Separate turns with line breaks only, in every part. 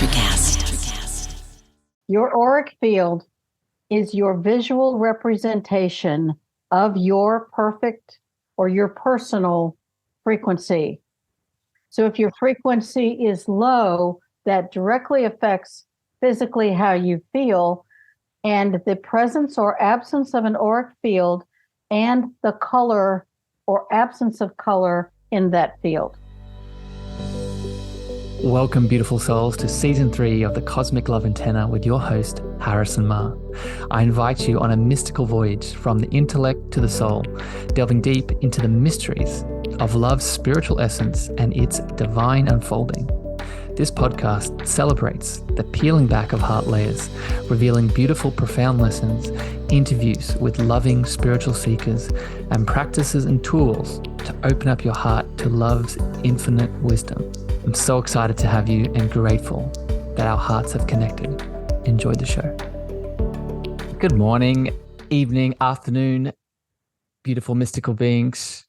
Electrocast.
Your auric field is your visual representation of your perfect or your personal frequency. So if your frequency is low, that directly affects physically how you feel, and the presence or absence of an auric field and the color or absence of color in that field.
Welcome, beautiful souls, to Season 3 of the Cosmic Love Antenna with your host, Harrison Ma. I invite you on a mystical voyage from the intellect to the soul, delving deep into the mysteries of love's spiritual essence and its divine unfolding. This podcast celebrates the peeling back of heart layers, revealing beautiful, profound lessons, interviews with loving spiritual seekers, and practices and tools to open up your heart to love's infinite wisdom. I'm so excited to have you and grateful that our hearts have connected. Enjoy the show. Good morning, evening, afternoon, beautiful mystical beings.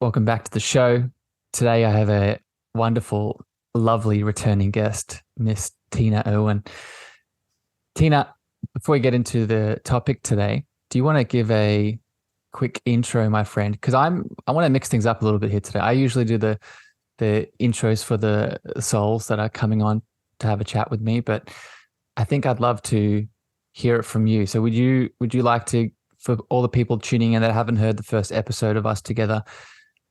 Welcome back to the show. Today I have a wonderful, lovely returning guest, Miss Tina Erwin. Tina, before we get into the topic today, do you want to give a quick intro, my friend? Because I want to mix things up a little bit here today. I usually do the intros for the souls that are coming on to have a chat with me, but I think I'd love to hear it from you. So would you like to, for all the people tuning in that haven't heard the first episode of us together,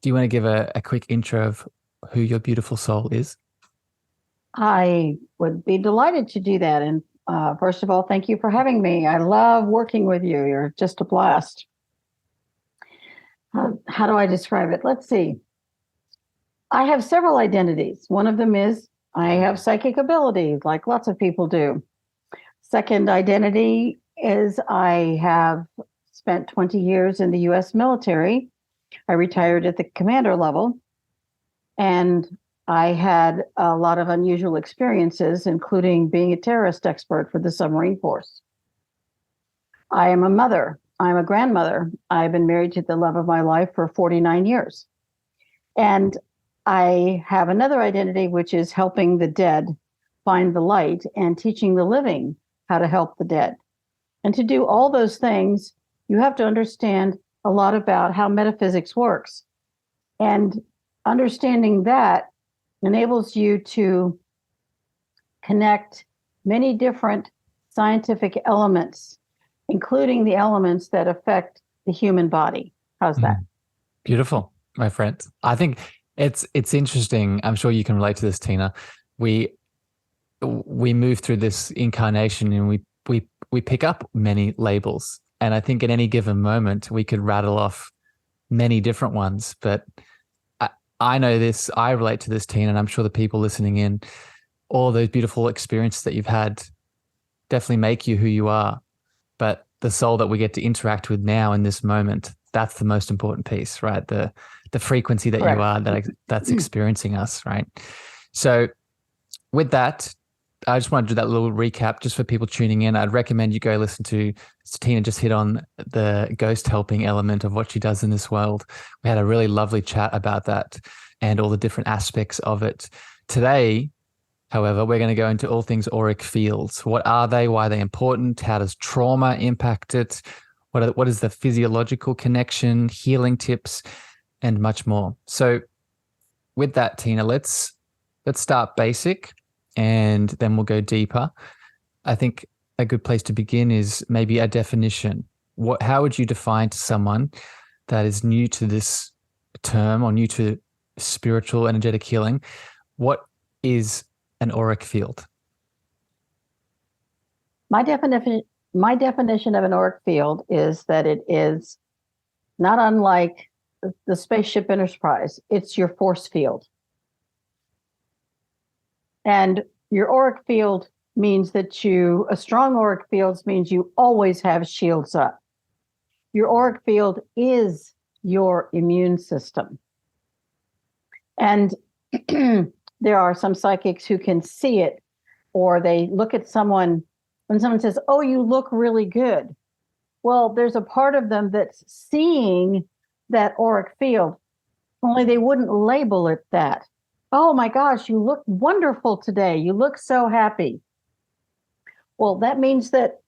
do you want to give a quick intro of who your beautiful soul is?
I would be delighted to do that. And first of all, thank you for having me. I love working with you. You're just a blast. How do I describe it? Let's see. I have several identities. One of them is I have psychic abilities, like lots of people do. Second identity is I have spent 20 years in the U.S. military. I retired at the commander level, and I had a lot of unusual experiences, including being a terrorist expert for the submarine force. I am a mother. I'm a grandmother. I've been married to the love of my life for 49 years. And I have another identity, which is helping the dead find the light and teaching the living how to help the dead. And to do all those things, you have to understand a lot about how metaphysics works. And understanding that enables you to connect many different scientific elements, including the elements that affect the human body. How's that?
Beautiful, my friend. I think it's interesting. I'm sure you can relate to this, Tina. We move through this incarnation and we pick up many labels. And I think at any given moment, we could rattle off many different ones. But I know this, I relate to this, Tina, and I'm sure the people listening in, all those beautiful experiences that you've had definitely make you who you are. But the soul that we get to interact with now in this moment, that's the most important piece, right? The frequency that
Correct.
you are that's experiencing us, right? So with that, I just want to do that little recap just for people tuning in. I'd recommend you go listen to Tina just hit on the ghost helping element of what she does in this world. We had a really lovely chat about that and all the different aspects of it. Today, however, we're going to go into all things auric fields. What are they? Why are they important? How does trauma impact it? What is the physiological connection, healing tips, and much more. So with that, Tina, let's start basic and then we'll go deeper. I think a good place to begin is maybe a definition. How would you define to someone that is new to this term or new to spiritual energetic healing, what is an auric field?
My definition of an auric field is that it is not unlike the spaceship Enterprise. It's your force field. And your auric field means that a strong auric field means you always have shields up. Your auric field is your immune system. And there are some psychics who can see it, or they look at someone when someone says, "Oh, you look really good." Well, there's a part of them that's seeing that auric field, only they wouldn't label it that. Oh my gosh, you look wonderful today. You look so happy. Well, that means that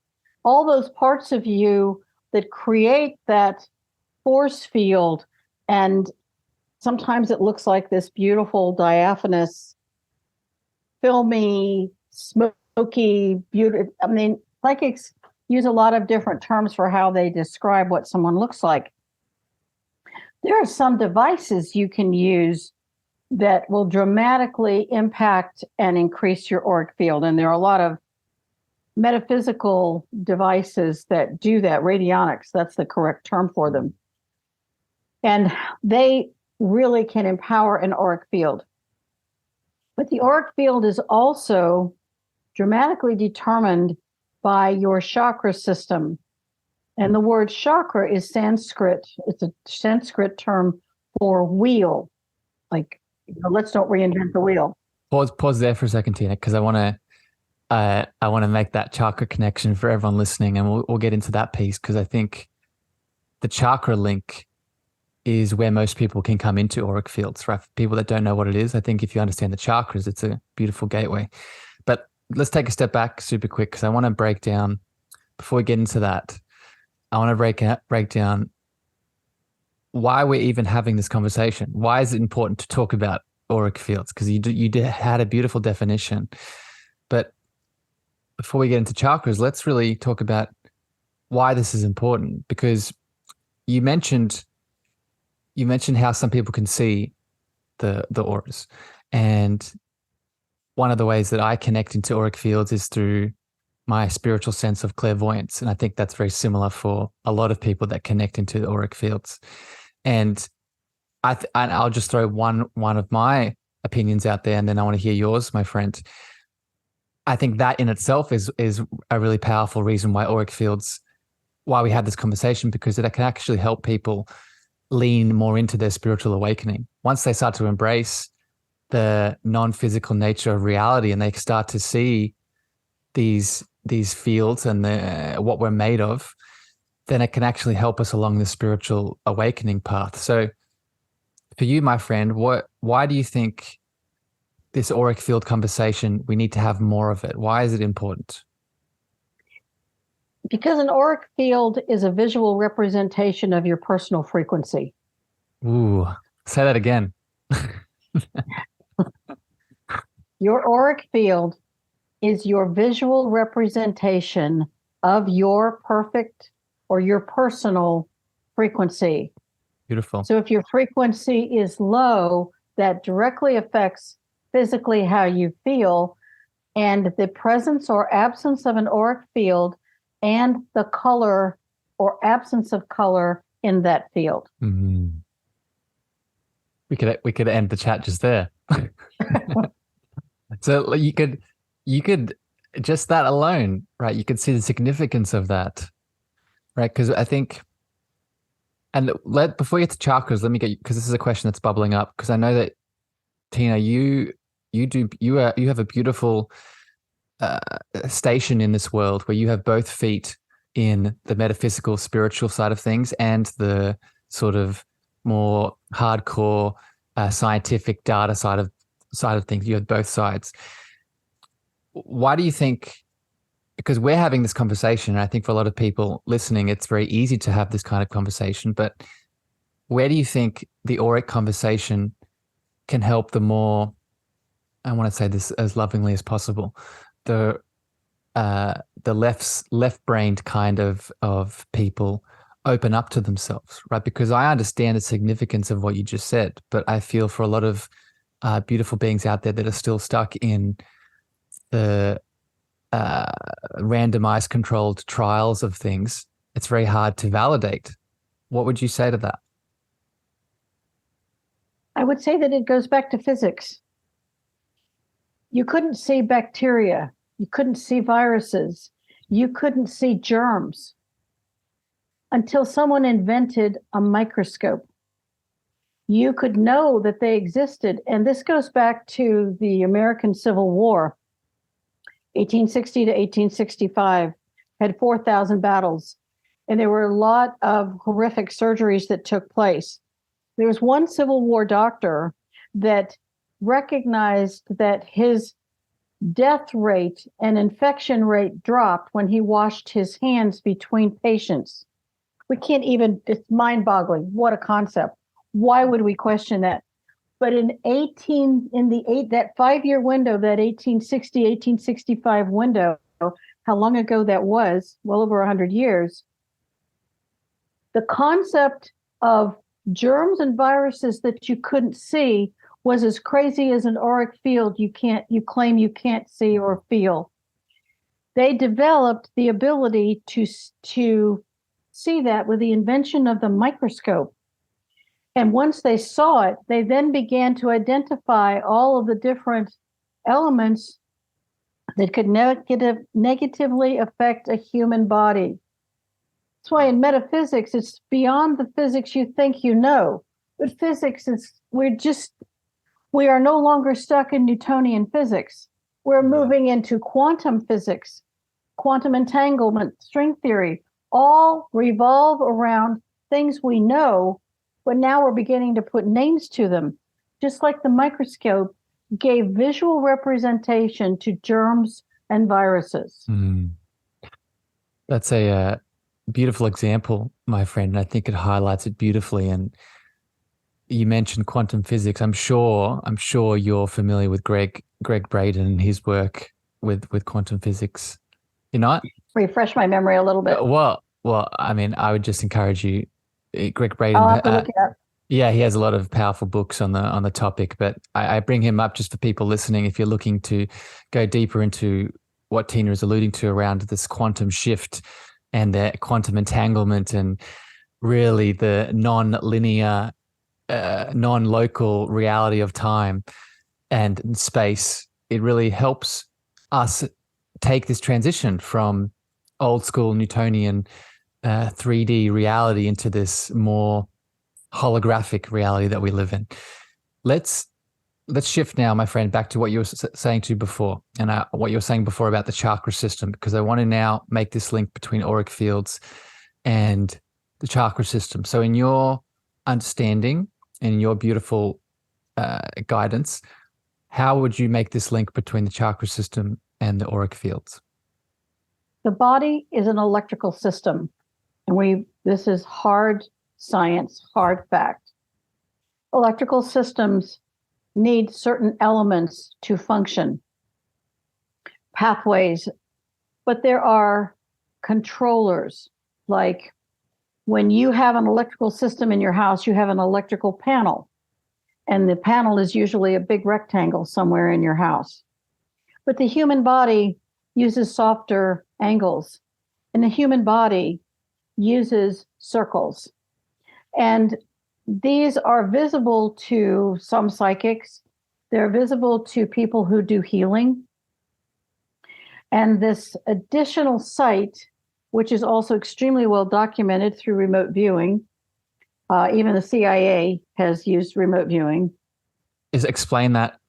all those parts of you that create that force field, and sometimes it looks like this beautiful, diaphanous, filmy, smoky, beautiful. I mean, psychics use a lot of different terms for how they describe what someone looks like. There are some devices you can use that will dramatically impact and increase your auric field. And there are a lot of metaphysical devices that do that. Radionics, that's the correct term for them. And they really can empower an auric field. But the auric field is also dramatically determined by your chakra system. And the word chakra is Sanskrit. It's a Sanskrit term for wheel. Like, let's don't reinvent the wheel.
Pause there for a second, Tina, because I want to make that chakra connection for everyone listening, and we'll get into that piece, because I think the chakra link is where most people can come into auric fields, right? For people that don't know what it is, I think if you understand the chakras, it's a beautiful gateway. But let's take a step back super quick, because I want to break down, before we get into that, I want to break down why we're even having this conversation. Why is it important to talk about auric fields? Because you had a beautiful definition. But before we get into chakras, let's really talk about why this is important. Because you mentioned how some people can see the auras. And one of the ways that I connect into auric fields is through my spiritual sense of clairvoyance. And I think that's very similar for a lot of people that connect into the auric fields. And I'll just throw one of my opinions out there, and then I want to hear yours, my friend. I think that in itself is a really powerful reason why auric fields, why we have this conversation, because it can actually help people lean more into their spiritual awakening. Once they start to embrace the non-physical nature of reality, and they start to see these fields and what we're made of, then it can actually help us along the spiritual awakening path. So for you, my friend, why do you think this auric field conversation, we need to have more of it? Why is it important?
Because an auric field is a visual representation of your personal frequency.
Ooh, say that again.
Your auric field is your visual representation of your perfect or your personal frequency.
Beautiful.
So if your frequency is low, that directly affects physically how you feel, and the presence or absence of an auric field and the color or absence of color in that field.
Mm-hmm. We could end the chat just there. So you could just that alone, right? You could see the significance of that, right? Because I think, and before you get to chakras, let me get, because this is a question that's bubbling up, because I know that Tina, you have a beautiful station in this world where you have both feet in the metaphysical, spiritual side of things and the sort of more hardcore scientific data side of things. You have both sides. Why do you think? Because we're having this conversation, and I think for a lot of people listening, it's very easy to have this kind of conversation. But where do you think the auric conversation can help the more? I want to say this as lovingly as possible. The left-brained kind of people open up to themselves, right? Because I understand the significance of what you just said, but I feel for a lot of beautiful beings out there that are still stuck in the randomized controlled trials of things, it's very hard to validate. What would you say to that?
I would say that it goes back to physics. You couldn't see bacteria. You couldn't see viruses. You couldn't see germs until someone invented a microscope. You could know that they existed. And this goes back to the American Civil War, 1860 to 1865, had 4,000 battles. And there were a lot of horrific surgeries that took place. There was one Civil War doctor that recognized that his death rate and infection rate dropped when he washed his hands between patients. We can't even, it's mind-boggling. What a concept. Why would we question that? But that 5-year window, that 1860, 1865 window, how long ago that was, well over 100 years, the concept of germs and viruses that you couldn't see was as crazy as an auric field you claim you can't see or feel. They developed the ability to see that with the invention of the microscope. And once they saw it, they then began to identify all of the different elements that could negatively affect a human body. That's why in metaphysics, it's beyond the physics you think you know. But physics is, we are no longer stuck in Newtonian physics. We're moving into quantum physics, quantum entanglement, string theory, all revolve around things we know, but now we're beginning to put names to them. Just like the microscope gave visual representation to germs and viruses.
That's a beautiful example, my friend. And I think it highlights it beautifully. And you mentioned quantum physics. I'm sure you're familiar with Greg Braden and his work with quantum physics. You're not?
Refresh my memory a little bit.
Well, I mean, I would just encourage you, Greg Braden.
I'll have to look it up.
Yeah, he has a lot of powerful books on the topic, but I bring him up just for people listening. If you're looking to go deeper into what Tina is alluding to around this quantum shift and the quantum entanglement and really the non-linear, non-local reality of time and space, it really helps us take this transition from old school Newtonian 3D reality into this more holographic reality that we live in. Let's shift now, my friend, back to what you were saying before, and what you were saying before about the chakra system, because I want to now make this link between auric fields and the chakra system. So in your understanding and your beautiful guidance, how would you make this link between the chakra system and the auric fields?
The body is an electrical system, and this is hard science, hard fact. Electrical systems need certain elements to function, pathways, but there are controllers. Like when you have an electrical system in your house, you have an electrical panel, and the panel is usually a big rectangle somewhere in your house. But the human body uses softer angles, and the human body uses circles. And these are visible to some psychics. They're visible to people who do healing. And this additional sight, which is also extremely well documented through remote viewing, even the CIA has used remote viewing.
Explain that,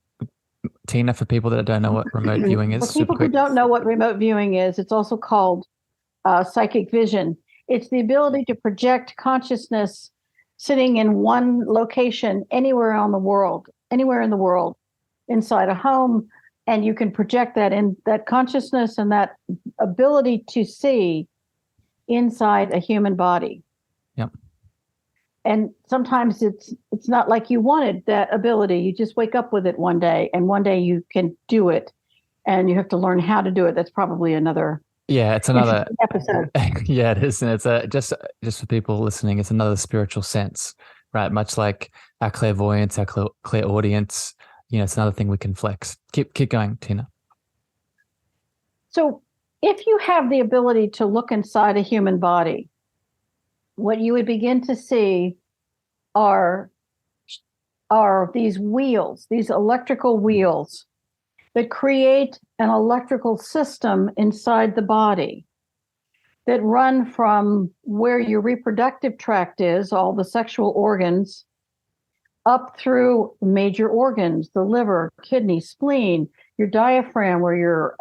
Tina, for people that don't know what remote viewing is.
For people who don't know what remote viewing is, it's also called psychic vision. It's the ability to project consciousness sitting in one location anywhere in the world, inside a home, and you can project that in that consciousness and that ability to see inside a human body.
Yep.
And sometimes it's not like you wanted that ability. You just wake up with it one day, and one day you can do it, and you have to learn how to do it. That's probably another.
Yeah, it's another
episode.
Yeah, it is, and it's just for people listening. It's another spiritual sense, right? Much like our clairvoyance, our clairaudience. It's another thing we can flex. Keep going, Tina.
So, if you have the ability to look inside a human body, what you would begin to see are these wheels, these electrical wheels that create an electrical system inside the body that run from where your reproductive tract is, all the sexual organs, up through major organs, the liver, kidney, spleen, your diaphragm, where your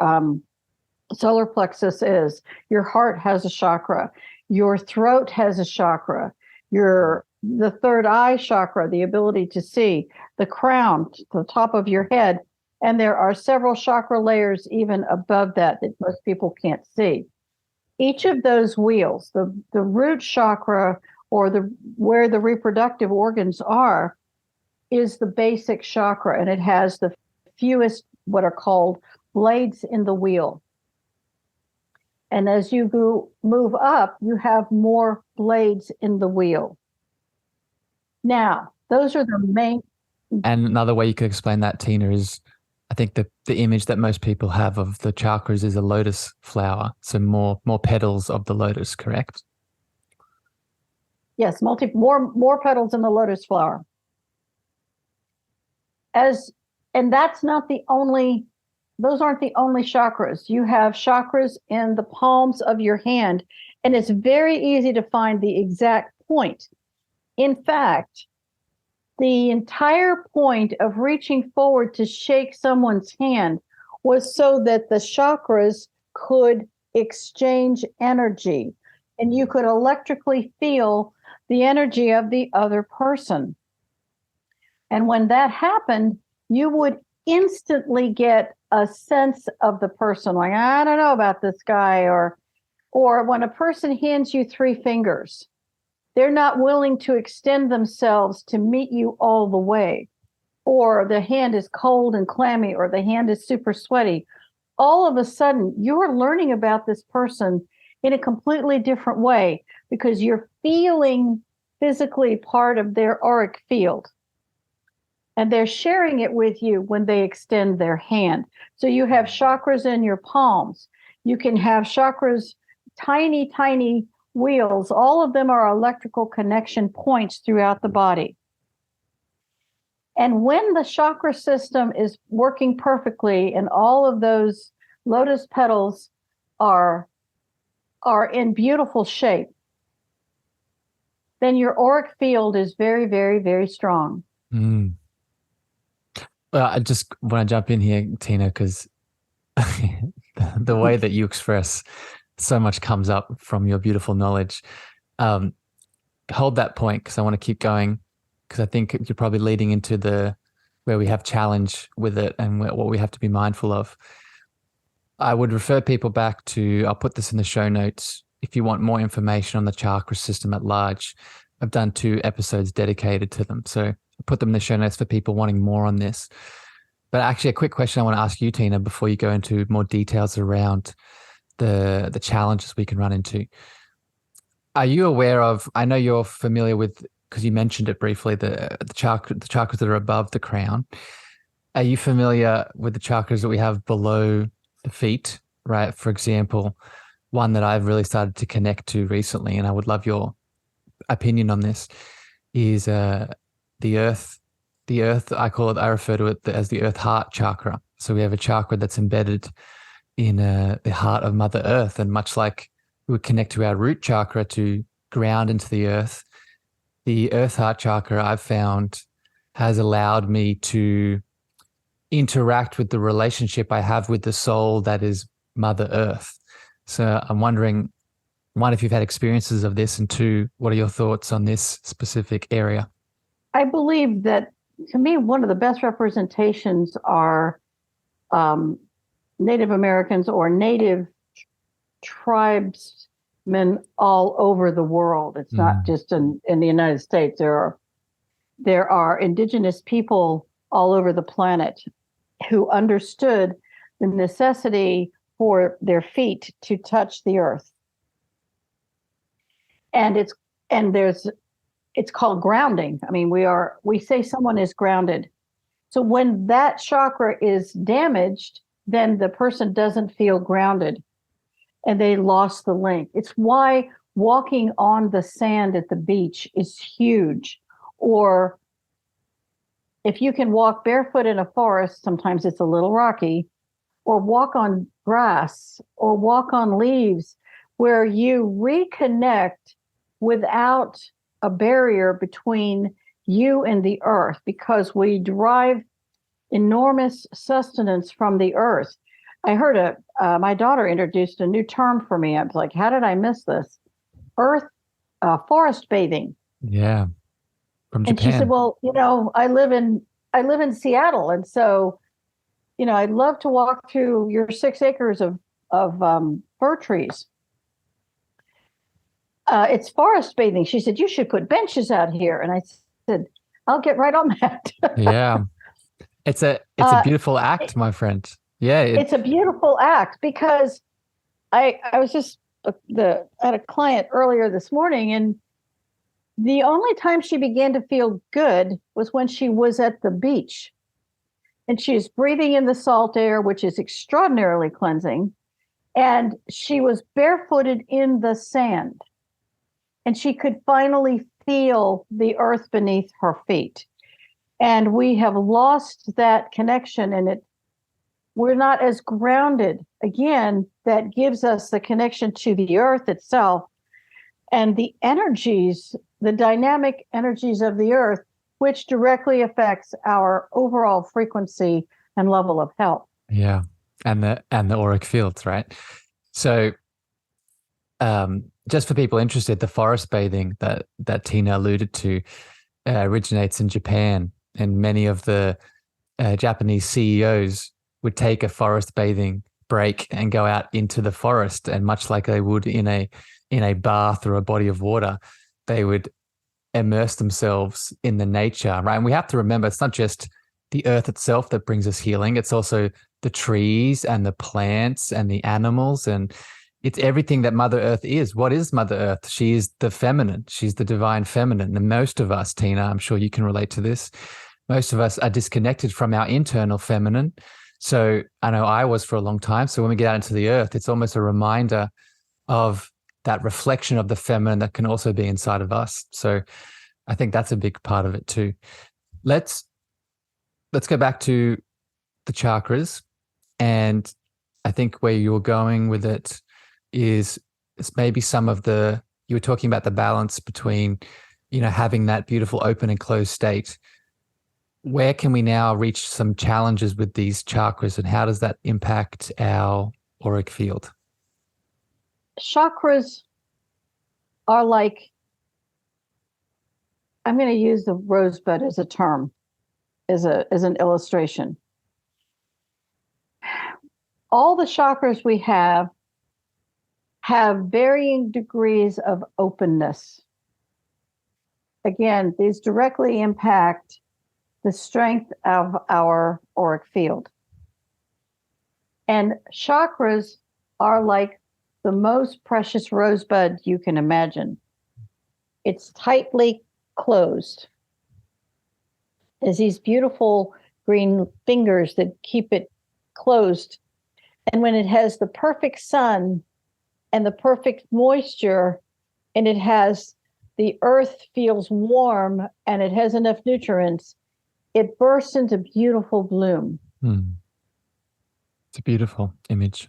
solar plexus is. Your heart has a chakra. Your throat has a chakra. Your the third eye chakra, the ability to see, the crown, the top of your head. And there are several chakra layers even above that most people can't see. Each of those wheels, the root chakra, or where the reproductive organs are, is the basic chakra, and it has the fewest what are called blades in the wheel. And as you move up, you have more blades in the wheel. Now, those are the main.
And another way you could explain that, Tina, is I think the image that most people have of the chakras is a lotus flower. So more petals of the lotus, correct?
Yes, more petals in the lotus flower. And that's not the only, those aren't the only chakras. You have chakras in the palms of your hand, and it's very easy to find the exact point. In fact, the entire point of reaching forward to shake someone's hand was so that the chakras could exchange energy, and you could electrically feel the energy of the other person. And when that happened, you would instantly get a sense of the person, like, I don't know about this guy, or when a person hands you 3 fingers, they're not willing to extend themselves to meet you all the way, or the hand is cold and clammy, or the hand is super sweaty. All of a sudden, you're learning about this person in a completely different way because you're feeling physically part of their auric field. And they're sharing it with you when they extend their hand. So you have chakras in your palms. You can have chakras, tiny, tiny wheels. All of them are electrical connection points throughout the body. And when the chakra system is working perfectly and all of those lotus petals are in beautiful shape, then your auric field is very, very, very strong.
Mm. Well, I just want to jump in here, Tina, because the way that you express so much comes up from your beautiful knowledge. Hold that point, because I want to keep going, because I think you're probably leading into where we have challenge with it and what we have to be mindful of. I would refer people back to, I'll put this in the show notes, if you want more information on the chakra system at large. I've done 2 episodes dedicated to them. So I'll put them in the show notes for people wanting more on this. But actually, a quick question I want to ask you, Tina, before you go into more details around the challenges we can run into. Are you aware of, I know you're familiar with, because you mentioned it briefly, the chakras that are above the crown. Are you familiar with the chakras that we have below the feet, right? For example, one that I've really started to connect to recently, and I would love your opinion on this, is the earth. The earth, I refer to it as the earth heart chakra. So we have a chakra that's embedded in the heart of Mother Earth. And much like we would connect to our root chakra to ground into the earth heart chakra, I've found, has allowed me to interact with the relationship I have with the soul that is Mother Earth. So I'm wondering, 1, if you've had experiences of this, and 2, what are your thoughts on this specific area?
I believe that, to me, one of the best representations are Native Americans or Native tribesmen all over the world. It's not just in the United States. There are indigenous people all over the planet who understood the necessity for their feet to touch the earth. And it's called grounding. I mean, we say someone is grounded. So when that chakra is damaged, then the person doesn't feel grounded and they lost the link. It's why walking on the sand at the beach is huge. Or if you can walk barefoot in a forest, sometimes it's a little rocky, or walk on grass or walk on leaves, where you reconnect without a barrier between you and the earth, because we derive enormous sustenance from the earth. I heard my daughter introduced a new term for me. I was like, how did I miss this? Forest bathing.
Yeah. from
And she said,
Japan.
well, I live in Seattle. And so, I'd love to walk through your 6 acres of fir trees. It's forest bathing. She said, you should put benches out here. And I said, I'll get right on that.
Yeah. It's a
Uh,
beautiful act, my friend. Yeah.
it's a beautiful act because I was just at a client earlier this morning, and the only time she began to feel good was when she was at the beach. And she's breathing in the salt air, which is extraordinarily cleansing. And she was barefooted in the sand. And she could finally feel the earth beneath her feet. And we have lost that connection, and we're not as grounded. Again, that gives us the connection to the earth itself and the energies, the dynamic energies of the earth, which directly affects our overall frequency and level of health.
Yeah. And the auric fields, right? So just for people interested, the forest bathing that Tina alluded to originates in Japan, and many of the Japanese CEOs would take a forest bathing break and go out into the forest, and much like they would in a bath or a body of water, they would immerse themselves in the nature, right? And we have to remember, it's not just the earth itself that brings us healing. It's also the trees and the plants and the animals, and it's everything that Mother Earth is. What is Mother Earth? She is the feminine. She's the divine feminine. And most of us, Tina, I'm sure you can relate to this, most of us are disconnected from our internal feminine. So I know I was for a long time. So when we get out into the earth, it's almost a reminder of that reflection of the feminine that can also be inside of us. So I think that's a big part of it too. Let's go back to the chakras. And I think where you're going with it is maybe you were talking about the balance between, having that beautiful open and closed state. Where can we now reach some challenges with these chakras, and how does that impact our auric field?
Chakras are like, I'm going to use the rosebud as a term, as an illustration. All the chakras we have varying degrees of openness. Again, these directly impact the strength of our auric field. And chakras are like the most precious rosebud you can imagine. It's tightly closed. There's these beautiful green fingers that keep it closed. And when it has the perfect sun and the perfect moisture, and the earth feels warm and it has enough nutrients, it bursts into beautiful bloom.
It's a beautiful image.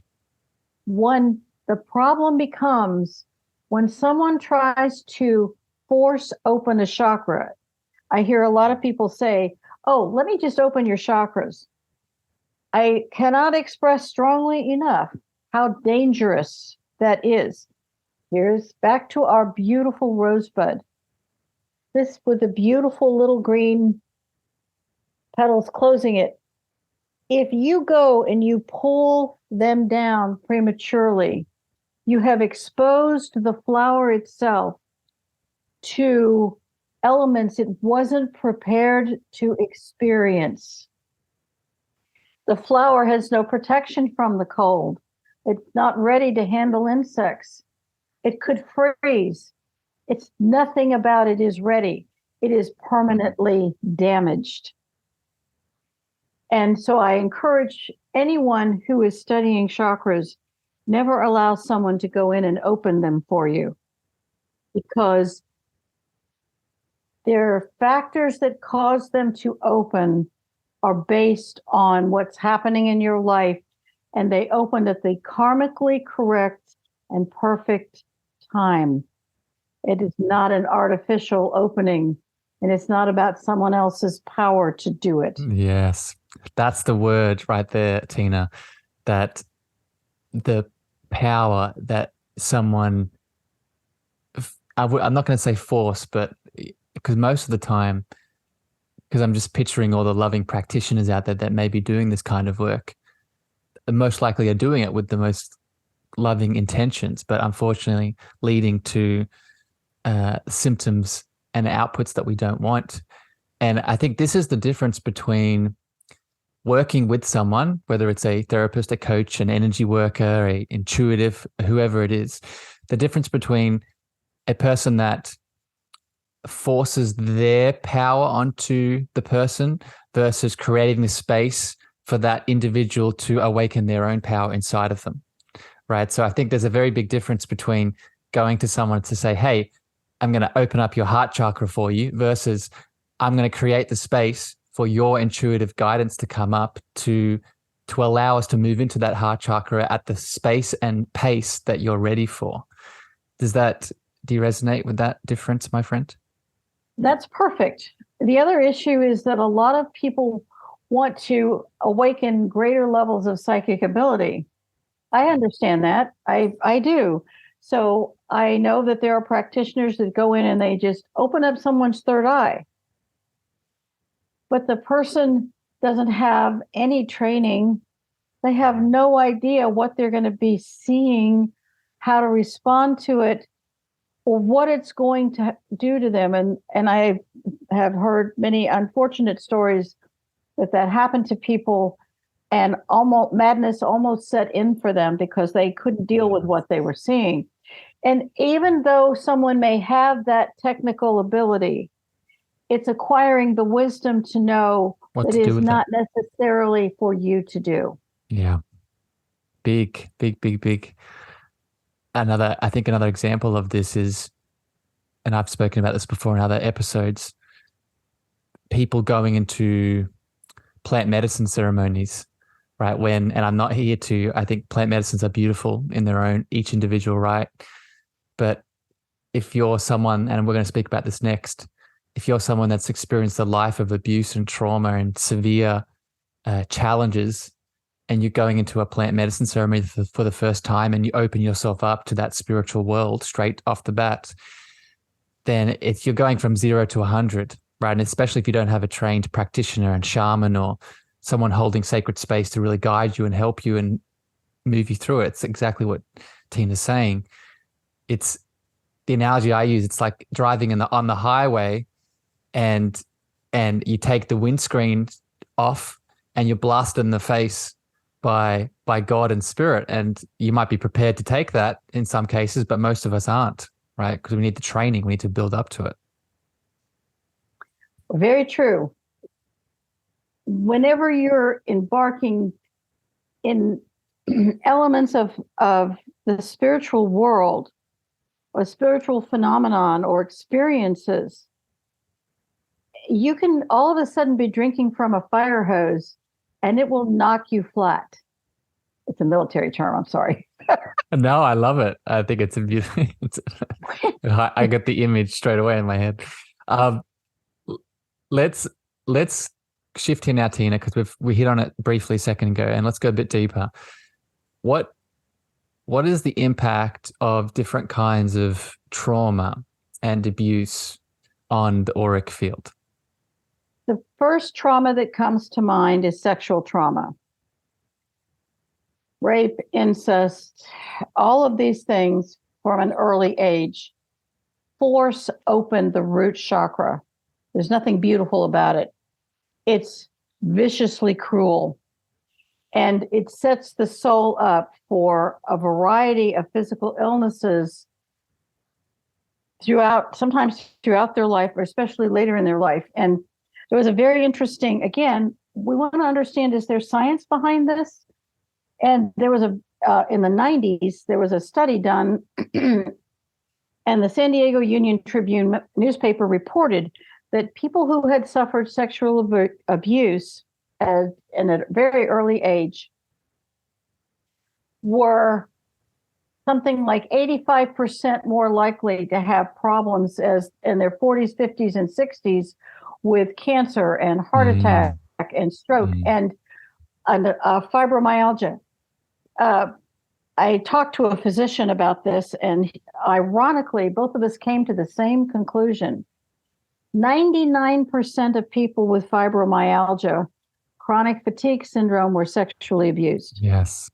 The problem becomes when someone tries to force open a chakra. I hear a lot of people say, oh, let me just open your chakras. I cannot express strongly enough how dangerous that is. Here's back to our beautiful rosebud. This with the beautiful little green petals closing it. If you go and you pull them down prematurely, you have exposed the flower itself to elements it wasn't prepared to experience. The flower has no protection from the cold. It's not ready to handle insects. It could freeze. Nothing about it is ready. It is permanently damaged. And so I encourage anyone who is studying chakras, never allow someone to go in and open them for you, because there are factors that cause them to open are based on what's happening in your life, and they open at the karmically correct and perfect time. It is not an artificial opening, and it's not about someone else's power to do it.
Yes, that's the word right there, Tina, that the power that someone, I'm not going to say force, but because most of the time, because I'm just picturing all the loving practitioners out there that may be doing this kind of work, most likely are doing it with the most loving intentions, but unfortunately leading to symptoms and outputs that we don't want. And I think this is the difference between working with someone, whether it's a therapist, a coach, an energy worker, a intuitive, whoever it is, the difference between a person that forces their power onto the person versus creating the space for that individual to awaken their own power inside of them, right? So I think there's a very big difference between going to someone to say, hey, I'm going to open up your heart chakra for you versus I'm going to create the space for your intuitive guidance to come up to allow us to move into that heart chakra at the space and pace that you're ready for. Do you resonate with that difference, my friend?
That's perfect. The other issue is that a lot of people want to awaken greater levels of psychic ability. I understand that. I do. So I know that there are practitioners that go in and they just open up someone's third eye. But the person doesn't have any training. They have no idea what they're going to be seeing, how to respond to it, or what it's going to do to them. And I have heard many unfortunate stories that happened to people, and almost madness almost set in for them because they couldn't deal with what they were seeing. And even though someone may have that technical ability, it's acquiring the wisdom to know
What
that
to do
is
with
not necessarily for you to do.
Yeah. Big. I think another example of this is, and I've spoken about this before in other episodes, people going into plant medicine ceremonies, right? And I'm not here I think plant medicines are beautiful in their own, each individual right. But if you're someone, and we're going to speak about this next, if you're someone that's experienced a life of abuse and trauma and severe challenges, and you're going into a plant medicine ceremony for the first time, and you open yourself up to that spiritual world straight off the bat, then you're going from 0 to 100, right? And especially if you don't have a trained practitioner and shaman or someone holding sacred space to really guide you and help you and move you through it. It's exactly what Tina's saying. It's the analogy I use. It's like driving on the highway, and you take the windscreen off, and you're blasted in the face by God and spirit. And you might be prepared to take that in some cases, but most of us aren't, right? Because we need the training. We need to build up to it.
Very true. Whenever you're embarking in elements of the spiritual world or spiritual phenomenon or experiences, you can all of a sudden be drinking from a fire hose and it will knock you flat. It's a military term, I'm sorry.
No, I love it. I think it's a beautiful, I get the image straight away in my head. Let's shift here now, Tina, because we hit on it briefly a second ago, and let's go a bit deeper. What is the impact of different kinds of trauma and abuse on the auric field?
The first trauma that comes to mind is sexual trauma. Rape, incest, all of these things from an early age force open the root chakra. There's nothing beautiful about it. It's viciously cruel. And it sets the soul up for a variety of physical illnesses sometimes throughout their life, or especially later in their life. And there was a very interesting, again, we want to understand, is there science behind this? And there was in the 90s, there was a study done, and the San Diego Union Tribune newspaper reported that people who had suffered sexual abuse in a very early age were something like 85% more likely to have problems as in their 40s, 50s, and 60s with cancer and heart attack and stroke and fibromyalgia. I talked to a physician about this, and ironically, both of us came to the same conclusion, 99% of people with fibromyalgia, chronic fatigue syndrome, were sexually abused.
Yes.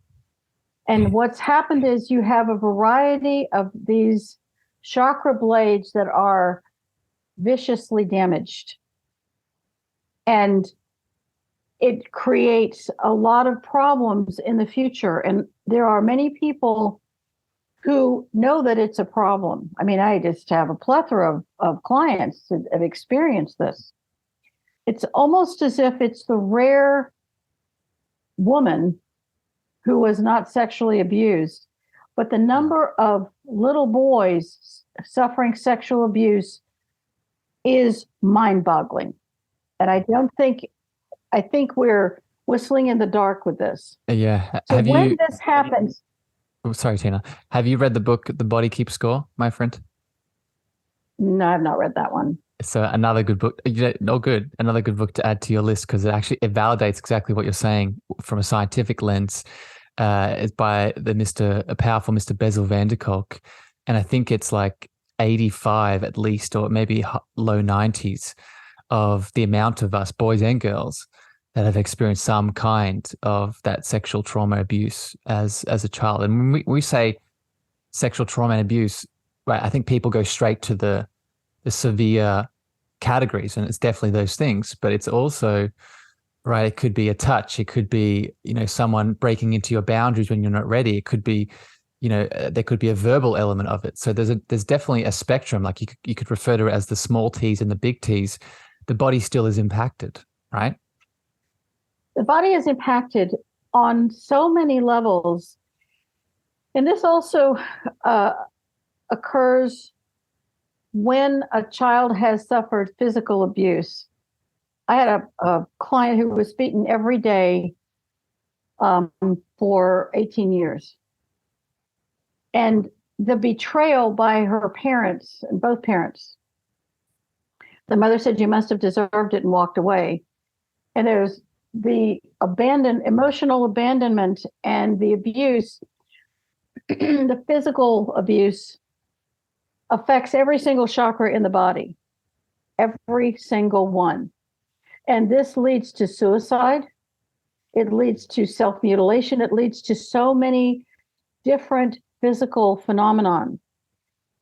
And what's happened is you have a variety of these chakra blades that are viciously damaged. And it creates a lot of problems in the future. And there are many people who know that it's a problem. I mean, I just have a plethora of clients that have experienced this. It's almost as if it's the rare woman who was not sexually abused, but the number of little boys suffering sexual abuse is mind-boggling. And I think we're whistling in the dark with this.
Yeah.
So when this happens,
oh, sorry, Tina. Have you read the book, The Body Keeps Score, my friend?
no, I've not read that one.
So another good book. Another good book to add to your list, because it validates exactly what you're saying from a scientific lens. It's by a powerful Mr. Bessel van der Kolk, and I think it's like 85 at least, or maybe low 90s, of the amount of us, boys and girls, that have experienced some kind of that sexual trauma abuse as a child. And when we say sexual trauma and abuse, right, I think people go straight to the severe categories, and it's definitely those things, but it's also, right, it could be a touch, it could be, someone breaking into your boundaries when you're not ready, it could be, there could be a verbal element of it. So there's definitely a spectrum. Like you could refer to it as the small T's and the big T's. The body still is impacted, right?
The body is impacted on so many levels. And this also occurs when a child has suffered physical abuse. I had a client who was beaten every day for 18 years. And the betrayal by her parents, and both parents, the mother said, "You must have deserved it," and walked away. And there's the emotional abandonment and the abuse, the physical abuse affects every single chakra in the body, every single one. And this leads to suicide. It leads to self-mutilation. It leads to so many different physical phenomenon.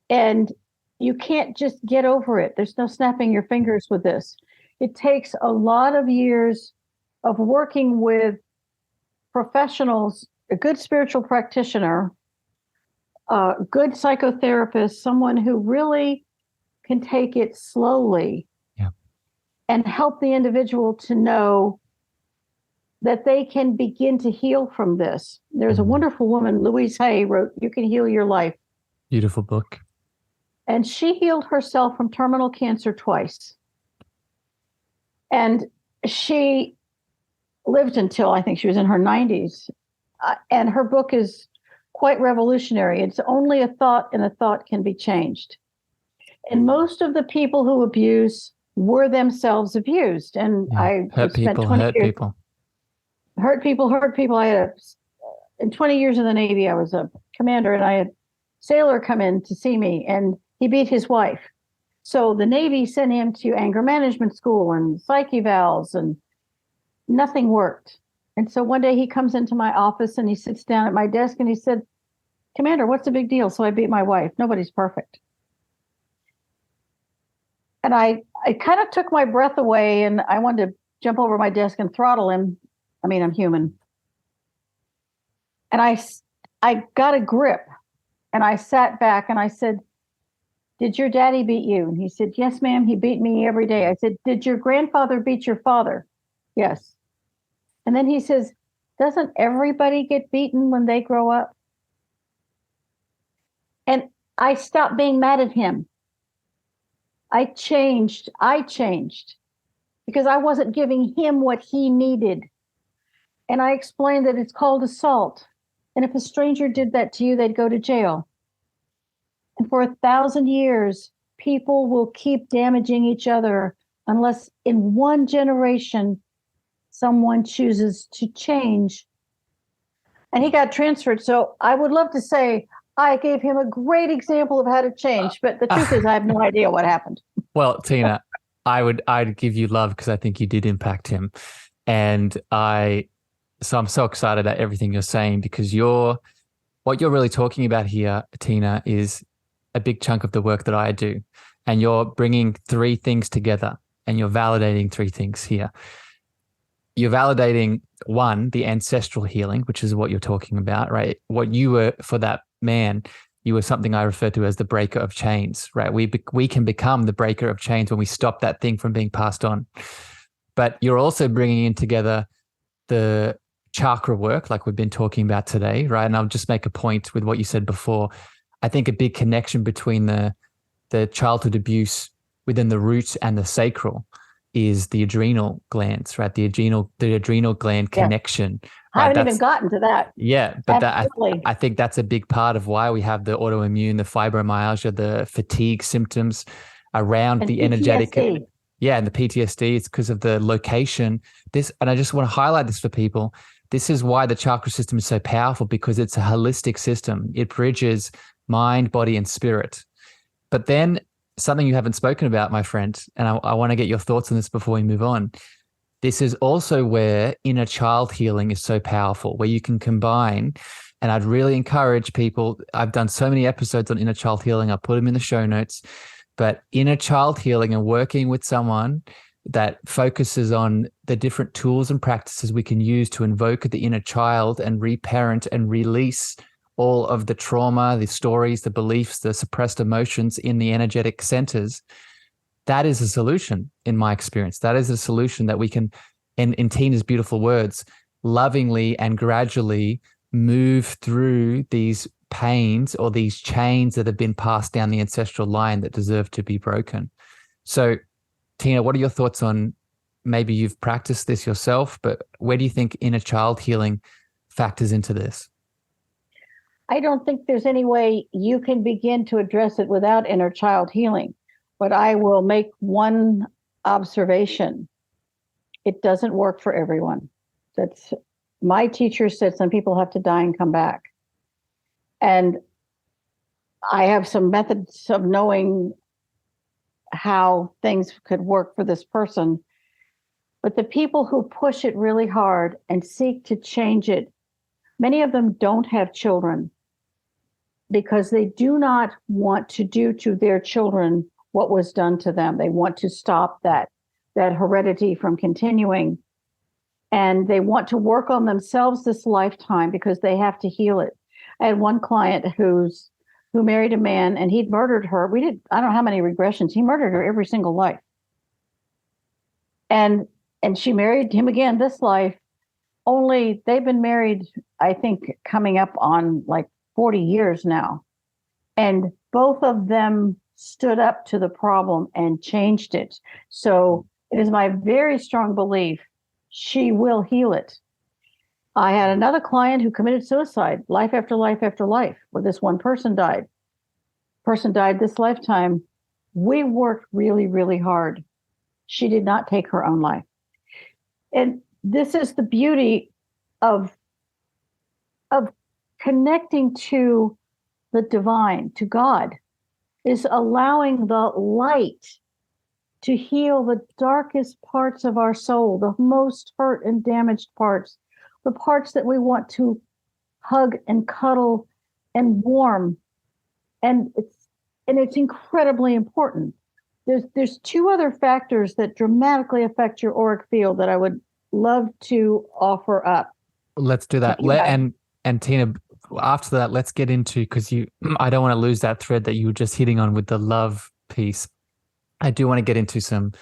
And you can't just get over it. There's no snapping your fingers with this. It takes a lot of years of working with professionals, a good spiritual practitioner, a good psychotherapist, someone who really can take it slowly,
yeah,
and help the individual to know that they can begin to heal from this. There's a wonderful woman, Louise Hay, wrote You Can Heal Your Life.
Beautiful book.
And she healed herself from terminal cancer twice. And she lived until I think she was in her 90s. And her book is quite revolutionary. It's only a thought, and a thought can be changed. And most of the people who abuse were themselves abused. And
Yeah.
I
Hurt
spent
people,
20
hurt
years,
people.
hurt people. I had in 20 years in the Navy, I was a commander, and I had a sailor come in to see me, and he beat his wife. So the Navy sent him to anger management school and psych evals, and nothing worked. And so one day he comes into my office and he sits down at my desk and he said, "Commander, what's the big deal?" So I beat my wife. Nobody's perfect. And I kind of took my breath away, and I wanted to jump over my desk and throttle him. I mean, I'm human. And I got a grip, and I sat back and I said, "Did your daddy beat you?" And he said, "Yes, ma'am, he beat me every day." I said, "Did your grandfather beat your father?" "Yes." And then he says, "Doesn't everybody get beaten when they grow up?" And I stopped being mad at him. I changed because I wasn't giving him what he needed. And I explained that it's called assault. And if a stranger did that to you, they'd go to jail. And for 1,000 years, people will keep damaging each other unless in one generation, someone chooses to change. And he got transferred. So I would love to say I gave him a great example of how to change, but the truth is I have no idea what happened.
Well, Tina, I'd give you love because I think you did impact him. And so I'm so excited at everything you're saying, because what you're really talking about here, Tina, is a big chunk of the work that I do. And you're bringing three things together, and you're validating three things here. You're validating, one, the ancestral healing, which is what you're talking about, right? What you were for that man, you were something I refer to as the breaker of chains, right? We can become the breaker of chains when we stop that thing from being passed on. But you're also bringing in together the chakra work, like we've been talking about today, right? And I'll just make a point with what you said before. I think a big connection between the childhood abuse within the root and the sacral is the adrenal glands, right? The adrenal gland connection.
I
Right?
haven't even gotten to that.
Yeah, but
Absolutely.
I think that's a big part of why we have the autoimmune, the fibromyalgia, the fatigue symptoms around
And
the
PTSD.
energetic. Yeah, and the PTSD, it's because of the location. And I just want to highlight this for people. This is why the chakra system is so powerful, because it's a holistic system. It bridges mind, body, and spirit. But then something you haven't spoken about, my friend, and I want to get your thoughts on this before we move on. This is also where inner child healing is so powerful, where you can combine, and I'd really encourage people. I've done so many episodes on inner child healing. I'll put them in the show notes. But inner child healing and working with someone that focuses on the different tools and practices we can use to invoke the inner child and reparent and release all of the trauma, the stories, the beliefs, the suppressed emotions in the energetic centers. That is a solution, in my experience. That is a solution that we can, in Tina's beautiful words, lovingly and gradually move through these pains or these chains that have been passed down the ancestral line that deserve to be broken. So, Tina, what are your thoughts on, maybe you've practiced this yourself, but where do you think inner child healing factors into this?
I don't think there's any way you can begin to address it without inner child healing. But I will make one observation. It doesn't work for everyone. That's my teacher said some people have to die and come back. And I have some methods of knowing how things could work for this person. But the people who push it really hard and seek to change it, many of them don't have children because they do not want to do to their children what was done to them. They want to stop that heredity from continuing. And they want to work on themselves this lifetime because they have to heal it. I had one client who married a man and he'd murdered her. I don't know how many regressions. He murdered her every single life. And she married him again this life. Only they've been married, I think, coming up on like 40 years now. And both of them stood up to the problem and changed it. So it is my very strong belief she will heal it. I had another client who committed suicide, life after life after life, where this one person died. Person died this lifetime. We worked really, really hard. She did not take her own life. And this is the beauty of connecting to the divine, to God, is allowing the light to heal the darkest parts of our soul, the most hurt and damaged parts, the parts that we want to hug and cuddle and warm. And it's incredibly important. There's two other factors that dramatically affect your auric field that I would love to offer up.
Let's do that. And Tina, after that, let's get into, because I don't want to lose that thread that you were just hitting on with the love piece. I do want to get into some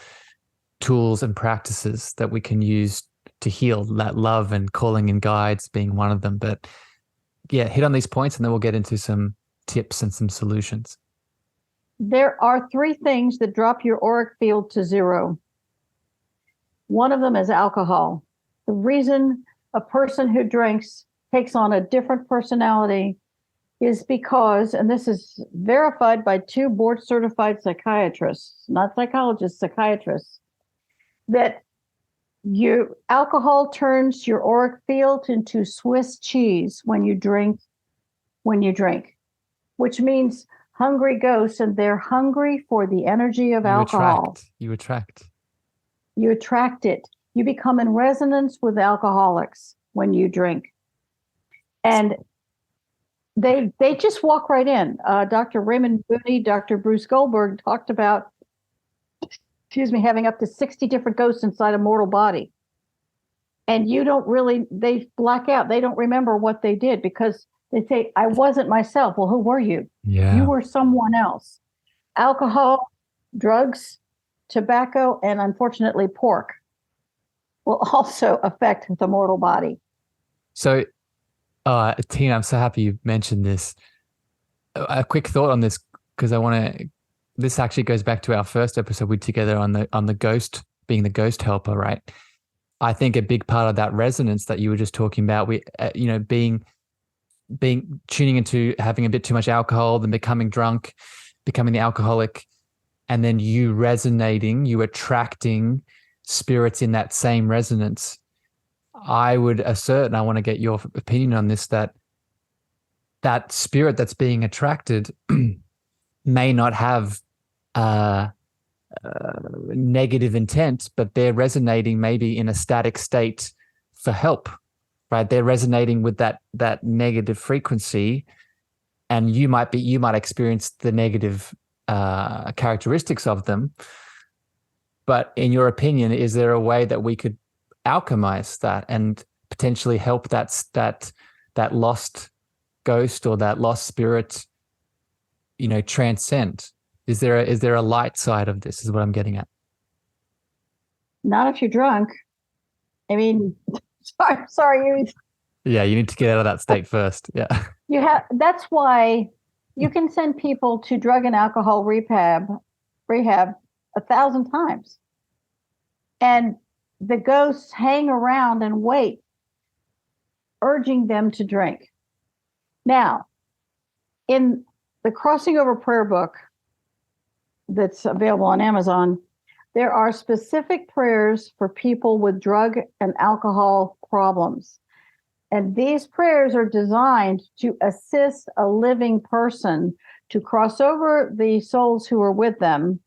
tools and practices that we can use to heal that love, and calling in guides being one of them. But yeah, hit on these points and then we'll get into some tips and some solutions.
There are three things that drop your auric field to zero. One of them is alcohol. The reason a person who drinks takes on a different personality is because, and this is verified by 2 board-certified psychiatrists, not psychologists, psychiatrists, that alcohol turns your auric field into Swiss cheese when you drink, which means hungry ghosts, and they're hungry for the energy of alcohol.
You attract.
You attract it. You become in resonance with alcoholics when you drink. And they just walk right in. Dr. Raymond Mooney, Dr. Bruce Goldberg talked about, having up to 60 different ghosts inside a mortal body. And they black out. They don't remember what they did because they say, I wasn't myself. Well, who were you?
Yeah.
You were someone else. Alcohol, drugs, tobacco, and unfortunately pork will also affect the mortal body.
So, Tina, I'm so happy you mentioned this. A quick thought on this, because this actually goes back to our first episode we together on the ghost, being the ghost helper, right? I think a big part of that resonance that you were just talking about, being tuning into having a bit too much alcohol, then becoming drunk, becoming the alcoholic, and then you attracting spirits in that same resonance. I would assert, and I want to get your opinion on this, that spirit that's being attracted may not have negative intent, but they're resonating maybe in a static state for help, right? They're resonating with that negative frequency, and you might experience the negative characteristics of them. But in your opinion, is there a way that we could alchemize that and potentially help that lost ghost or that lost spirit, transcend? Is there a light side of this, is what I'm getting at?
Not if you're drunk. I mean, sorry.
Yeah, you need to get out of that state first. Yeah.
That's why you can send people to drug and alcohol rehab 1,000 times. And the ghosts hang around and wait, urging them to drink. Now, in the Crossing Over Prayer book that's available on Amazon, there are specific prayers for people with drug and alcohol problems. And these prayers are designed to assist a living person to cross over the souls who are with them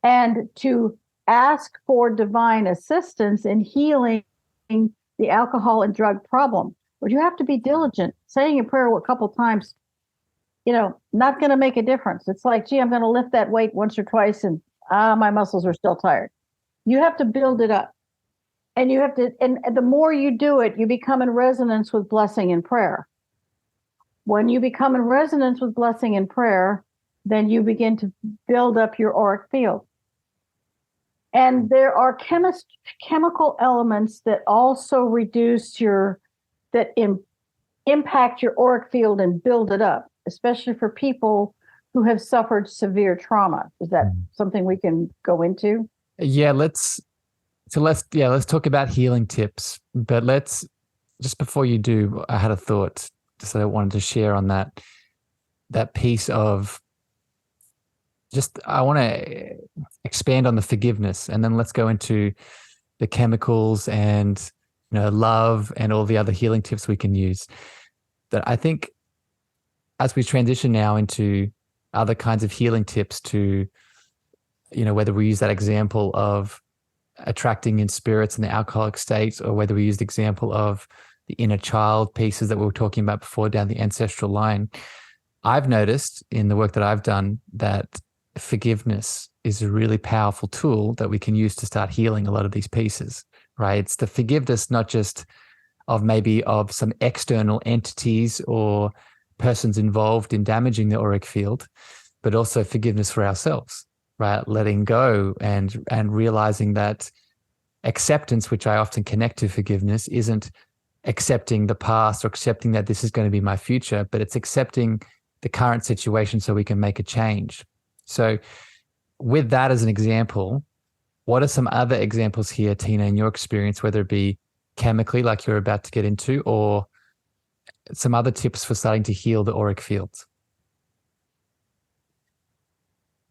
and to ask for divine assistance in healing the alcohol and drug problem. But you have to be diligent. Saying a prayer a couple times, not going to make a difference. It's like, gee, I'm going to lift that weight once or twice and my muscles are still tired. You have to build it up. And the more you do it, you become in resonance with blessing and prayer. When you become in resonance with blessing and prayer, then you begin to build up your auric field. And there are chemical elements that also impact your auric field and build it up, especially for people who have suffered severe trauma. Is that something we can go into?
Yeah, let's talk about healing tips. But just before you do, I had a thought just that I wanted to share on that piece of I want to expand on the forgiveness, and then let's go into the chemicals and love and all the other healing tips we can use. That I think as we transition now into other kinds of healing tips to, whether we use that example of attracting in spirits in the alcoholic state, or whether we use the example of the inner child pieces that we were talking about before down the ancestral line, I've noticed in the work that I've done that forgiveness is a really powerful tool that we can use to start healing a lot of these pieces, right? It's the forgiveness, not just of some external entities or persons involved in damaging the auric field, but also forgiveness for ourselves, right? Letting go and realizing that acceptance, which I often connect to forgiveness, isn't accepting the past or accepting that this is going to be my future, but it's accepting the current situation so we can make a change. So with that as an example, what are some other examples here, Tina, in your experience, whether it be chemically like you're about to get into, or some other tips for starting to heal the auric fields?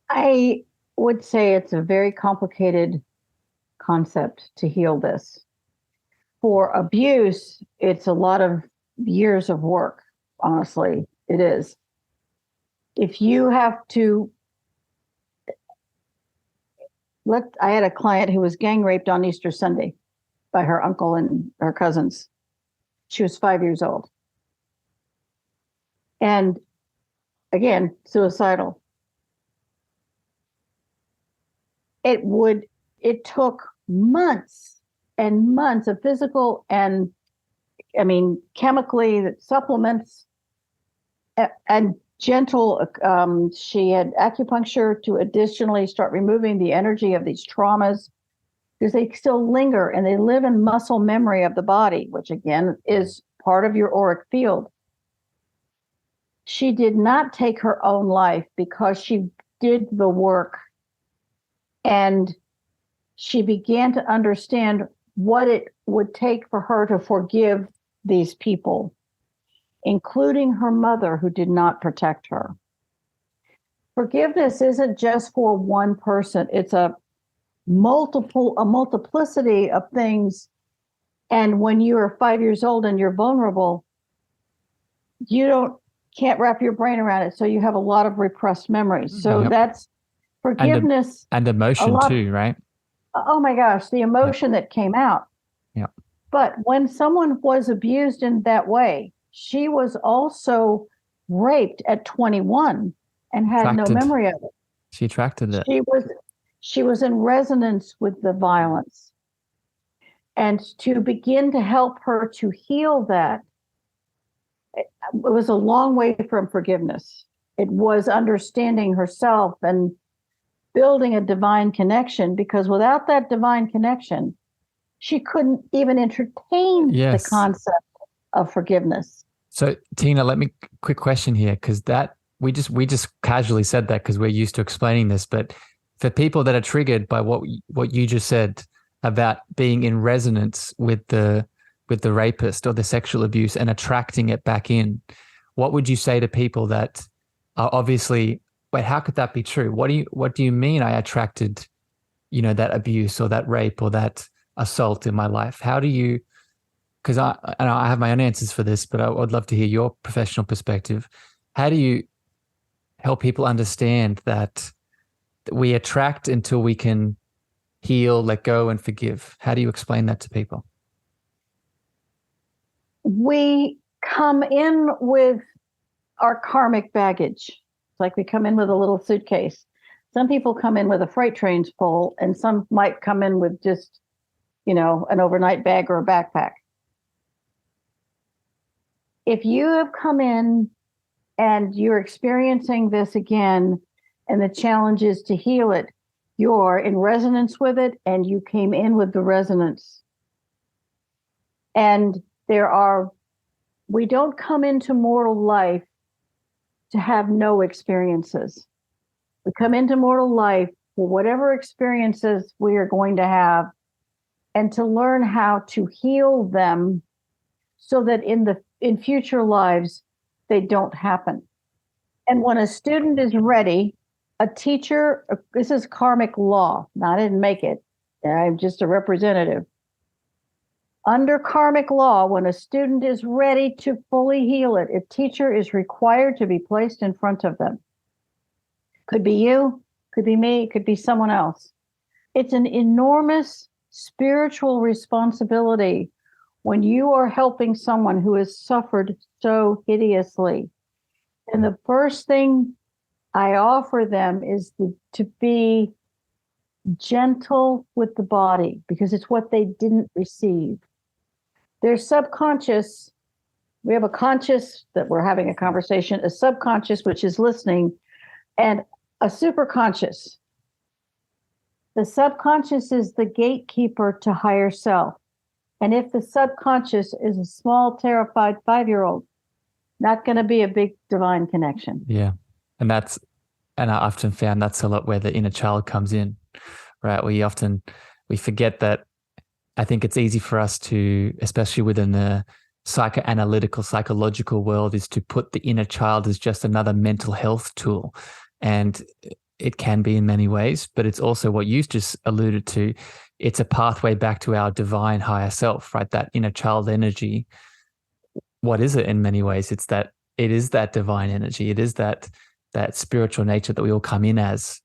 I would say it's a very complicated concept to heal this. For abuse, it's a lot of years of work. Honestly, it is. if you have to, I had a client who was gang raped on Easter Sunday by her uncle and her cousins. She was 5 years old. And again, suicidal. It took months and months of physical and, chemically, supplements and gentle, she had acupuncture to additionally start removing the energy of these traumas, because they still linger and they live in muscle memory of the body, which again is part of your auric field. She did not take her own life because she did the work, and she began to understand what it would take for her to forgive these people, including her mother, who did not protect her. Forgiveness isn't just for one person. It's a multiplicity of things. And when you are 5 years old and you're vulnerable, you can't wrap your brain around it. So you have a lot of repressed memories. So that's forgiveness.
And emotion too, right?
Oh my gosh, the emotion that came out.
Yeah.
But when someone was abused in that way, she was also raped at 21 and had no memory of it.
She attracted it.
She was in resonance with the violence. And to begin to help her to heal that, it was a long way from forgiveness. It was understanding herself and building a divine connection, because without that divine connection, she couldn't even entertain the concept of forgiveness.
So Tina, let me quick question here, because that we just casually said that because we're used to explaining this, but for people that are triggered by what you just said about being in resonance with the rapist or the sexual abuse and attracting it back in, what would you say to people that are obviously, wait, how could that be true? What do you mean I attracted, that abuse or that rape or that assault in my life? How do you, because I have my own answers for this, but I would love to hear your professional perspective. How do you help people understand that we attract until we can heal, let go, and forgive? How do you explain that to people?
We come in with our karmic baggage. It's like we come in with a little suitcase. Some people come in with a freight train's full, and some might come in with just, an overnight bag or a backpack. If you have come in and you're experiencing this again, and the challenge is to heal it, you're in resonance with it, and you came in with the resonance. And we don't come into mortal life to have no experiences. We come into mortal life for whatever experiences we are going to have, and to learn how to heal them so that in future lives, they don't happen. And when a student is ready, a teacher, this is karmic law. Now, I didn't make it. I'm just a representative. Under karmic law, when a student is ready to fully heal it, a teacher is required to be placed in front of them. Could be you, could be me, could be someone else. It's an enormous spiritual responsibility when you are helping someone who has suffered so hideously. And the first thing I offer them is to be gentle with the body, because it's what they didn't receive. Their subconscious, we have a conscious that we're having a conversation, a subconscious, which is listening, and a superconscious. The subconscious is the gatekeeper to higher self. And if the subconscious is a small, terrified 5-year-old, not going to be a big divine connection.
Yeah. And I often found that's a lot where the inner child comes in, right? We forget that. I think it's easy for us to, especially within the psychoanalytical, psychological world, is to put the inner child as just another mental health tool. And it can be in many ways, but it's also what you just alluded to. It's a pathway back to our divine higher self, right? That inner child energy. What is it in many ways? It is that divine energy. It is that that spiritual nature that we all come in as,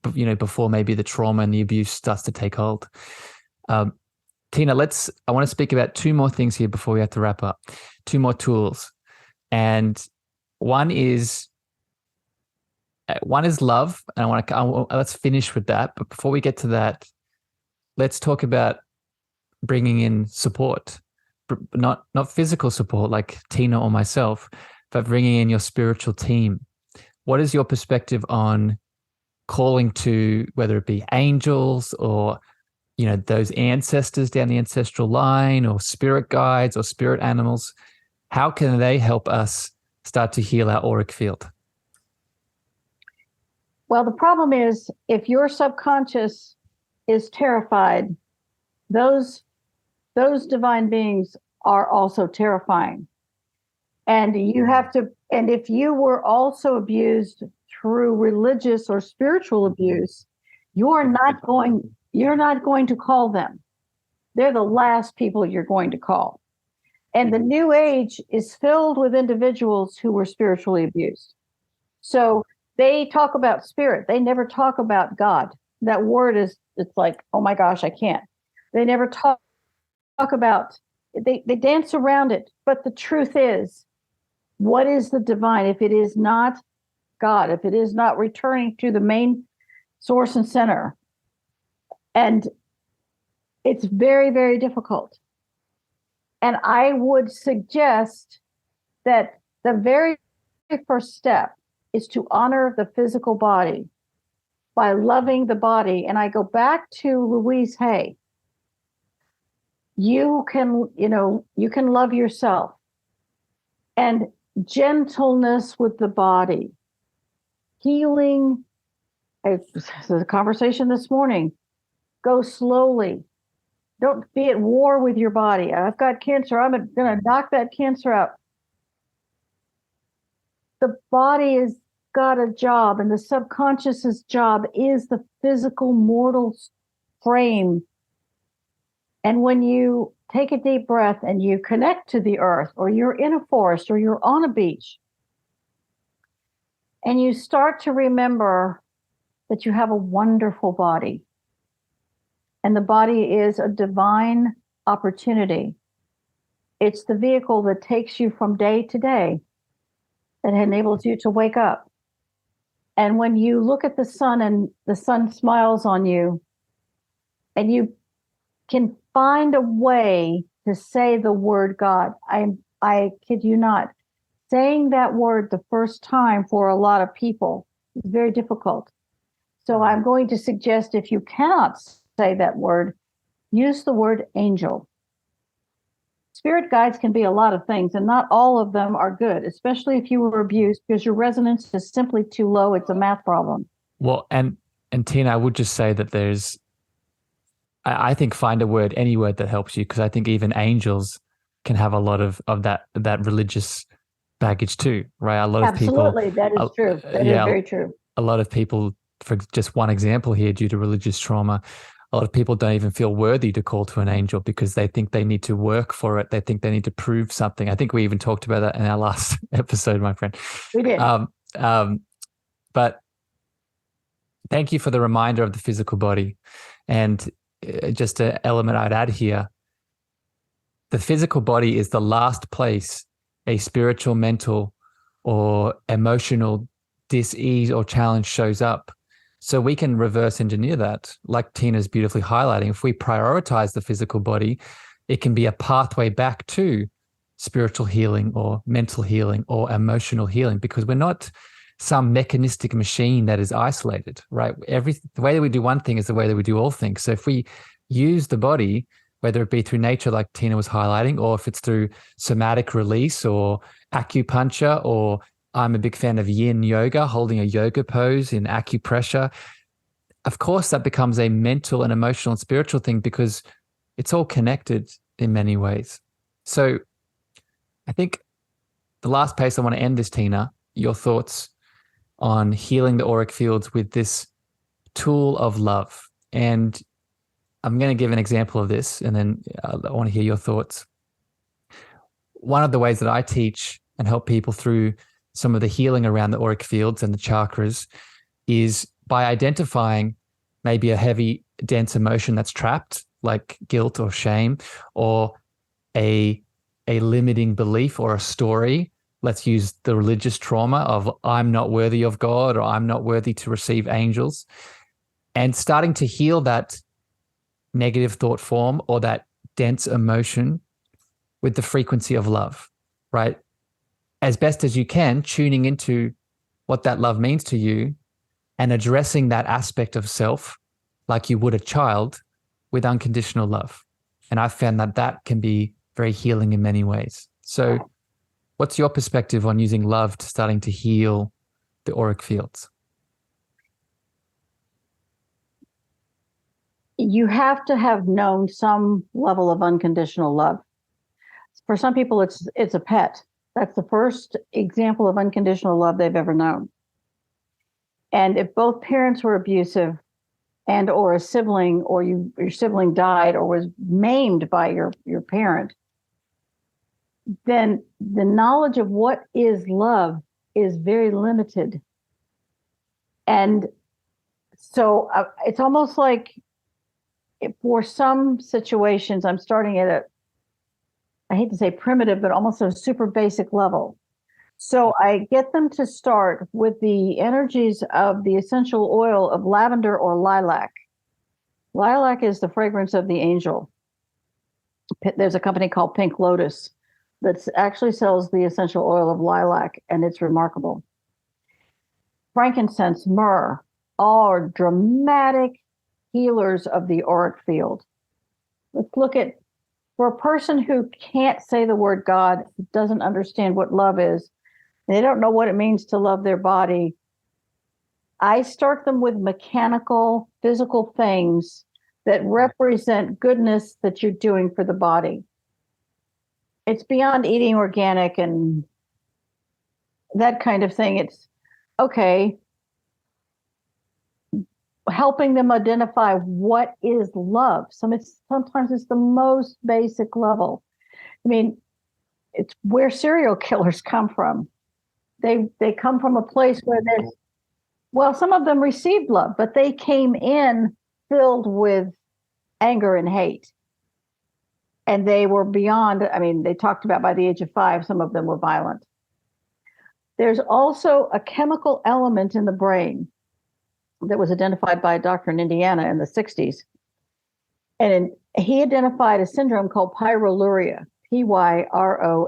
before maybe the trauma and the abuse starts to take hold. Tina, I want to speak about two more things here before we have to wrap up. Two more tools. And one is love. And let's finish with that. But before we get to that, let's talk about bringing in support, not physical support like Tina or myself, but bringing in your spiritual team. What is your perspective on calling to, whether it be angels or those ancestors down the ancestral line, or spirit guides or spirit animals? How can they help us start to heal our auric field?
Well, the problem is, if your subconscious is terrified, those divine beings are also terrifying. And and if you were also abused through religious or spiritual abuse, you're not going to call them. They're the last people you're going to call. And the new age is filled with individuals who were spiritually abused. So they talk about spirit. They never talk about God. That word it's like, oh my gosh, I can't. They never talk about, they dance around it. But the truth is, what is the divine if it is not God, if it is not returning to the main source and center? And it's very, very difficult. And I would suggest that the very first step is to honor the physical body by loving the body. And I go back to Louise Hay. You can love yourself, and gentleness with the body, healing. It's a conversation this morning. Go slowly. Don't be at war with your body. I've got cancer. I'm going to knock that cancer out. The body has got a job, and the subconscious's job is the physical mortal frame. And when you take a deep breath and you connect to the earth, or you're in a forest, or you're on a beach, and you start to remember that you have a wonderful body, and the body is a divine opportunity. It's the vehicle that takes you from day to day, that enables you to wake up. And when you look at the sun and the sun smiles on you, and you can find a way to say the word God, I kid you not, saying that word the first time for a lot of people is very difficult. So I'm going to suggest, if you cannot say that word, use the word angel. Spirit guides can be a lot of things, and not all of them are good, especially if you were abused, because your resonance is simply too low. It's a math problem.
Well, and Tina, I would just say that I think find a word, any word that helps you, because I think even angels can have a lot of that religious baggage too, right? A lot
Absolutely,
of people.
that is true. That is very true.
A lot of people, for just one example here, due to religious trauma, a lot of people don't even feel worthy to call to an angel because they think they need to work for it. They think they need to prove something. I think we even talked about that in our last episode, my friend.
We did.
But thank you for the reminder of the physical body. And just an element I'd add here, the physical body is the last place a spiritual, mental, or emotional dis-ease or challenge shows up. So we can reverse engineer that, like Tina's beautifully highlighting. If we prioritize the physical body, it can be a pathway back to spiritual healing or mental healing or emotional healing, because we're not some mechanistic machine that is isolated, right? The way that we do one thing is the way that we do all things. So if we use the body, whether it be through nature, like Tina was highlighting, or if it's through somatic release or acupuncture, or I'm a big fan of yin yoga, holding a yoga pose in acupressure. Of course, that becomes a mental and emotional and spiritual thing, because it's all connected in many ways. So I think the last place I want to end this, Tina, your thoughts on healing the auric fields with this tool of love. And I'm going to give an example of this, and then I want to hear your thoughts. One of the ways that I teach and help people through some of the healing around the auric fields and the chakras is by identifying maybe a heavy, dense emotion that's trapped, like guilt or shame, or a limiting belief or a story. Let's use the religious trauma of I'm not worthy of God, or I'm not worthy to receive angels, and starting to heal that negative thought form or that dense emotion with the frequency of love, right? As best as you can, tuning into what that love means to you and addressing that aspect of self like you would a child with unconditional love. And I've found that that can be very healing in many ways. So what's your perspective on using love to starting to heal the auric fields?
You have to have known some level of unconditional love. For some people, it's a pet. That's the first example of unconditional love they've ever known. And if both parents were abusive, and or a sibling, or your sibling died or was maimed by your parent, then the knowledge of what is love is very limited. And so it's almost like for some situations, I'm starting at I hate to say primitive, but almost a super basic level. So I get them to start with the energies of the essential oil of lavender or lilac. Lilac is the fragrance of the angel. There's a company called Pink Lotus that actually sells the essential oil of lilac, and it's remarkable. Frankincense, myrrh, all are dramatic healers of the auric field. Let's look at, for a person who can't say the word God, doesn't understand what love is, they don't know what it means to love their body, I start them with mechanical, physical things that represent goodness that you're doing for the body. It's beyond eating organic and that kind of thing. It's, okay, helping them identify what is love. Sometimes it's the most basic level. I mean, it's where serial killers come from. They come from a place where there's, well, some of them received love, but they came in filled with anger and hate. And they were beyond, I mean, they talked about by the age of 5, some of them were violent. There's also a chemical element in the brain that was identified by a doctor in Indiana in the 60s. And he identified a syndrome called pyroluria, Pyroluria.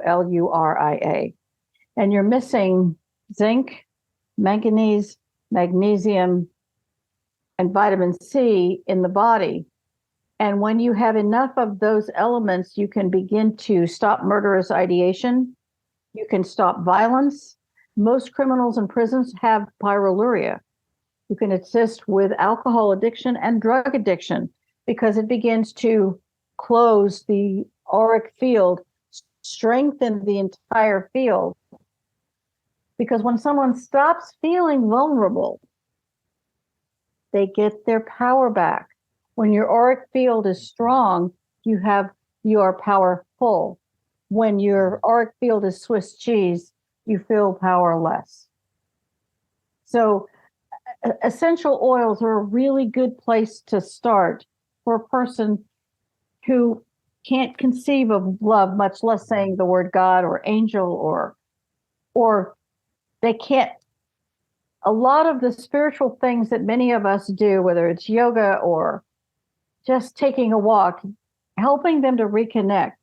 And you're missing zinc, manganese, magnesium, and vitamin C in the body. And when you have enough of those elements, you can begin to stop murderous ideation. You can stop violence. Most criminals in prisons have pyroluria. You can assist with alcohol addiction and drug addiction because it begins to close the auric field, strengthen the entire field. Because when someone stops feeling vulnerable, they get their power back. When your auric field is strong, you are powerful. When your auric field is Swiss cheese, you feel powerless. So essential oils are a really good place to start for a person who can't conceive of love, much less saying the word God or angel, or they can't. A lot of the spiritual things that many of us do, whether it's yoga or just taking a walk, helping them to reconnect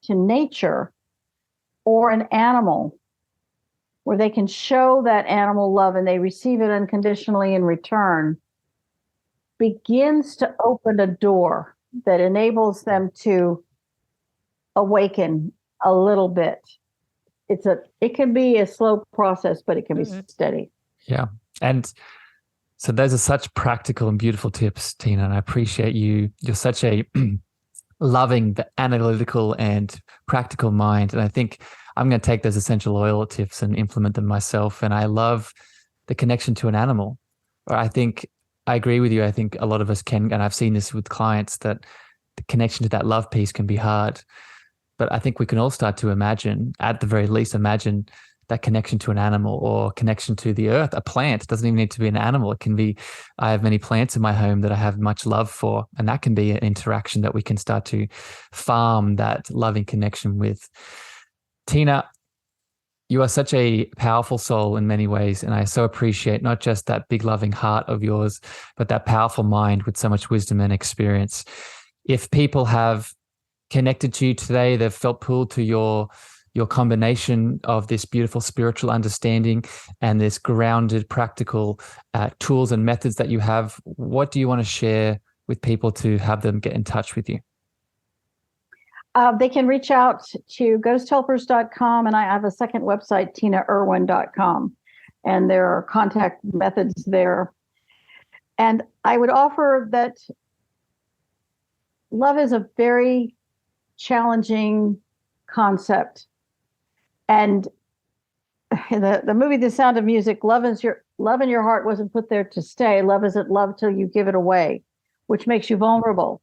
to nature or an animal where they can show that animal love and they receive it unconditionally in return, begins to open a door that enables them to awaken a little bit. It can be a slow process, but it can be steady.
Yeah. And so those are such practical and beautiful tips, Tina, and I appreciate you. You're such a loving, analytical and practical mind. And I think I'm going to take those essential oil tips and implement them myself. And I love the connection to an animal. I think I agree with you. I think a lot of us can, and I've seen this with clients, that the connection to that love piece can be hard. But I think we can all start to imagine, at the very least, imagine that connection to an animal or connection to the earth, a plant. It doesn't even need to be an animal. It can be, I have many plants in my home that I have much love for, and that can be an interaction that we can start to farm that loving connection with. Tina, you are such a powerful soul in many ways, and I so appreciate not just that big loving heart of yours, but that powerful mind with so much wisdom and experience. If people have connected to you today, they've felt pulled to your combination of this beautiful spiritual understanding and this grounded practical tools and methods that you have, what do you want to share with people to have them get in touch with you?
They can reach out to ghosthelpers.com, and I have a second website, tinaerwin.com, and there are contact methods there. And I would offer that love is a very challenging concept. And the movie The Sound of Music, love in your heart wasn't put there to stay. Love isn't love till you give it away, which makes you vulnerable.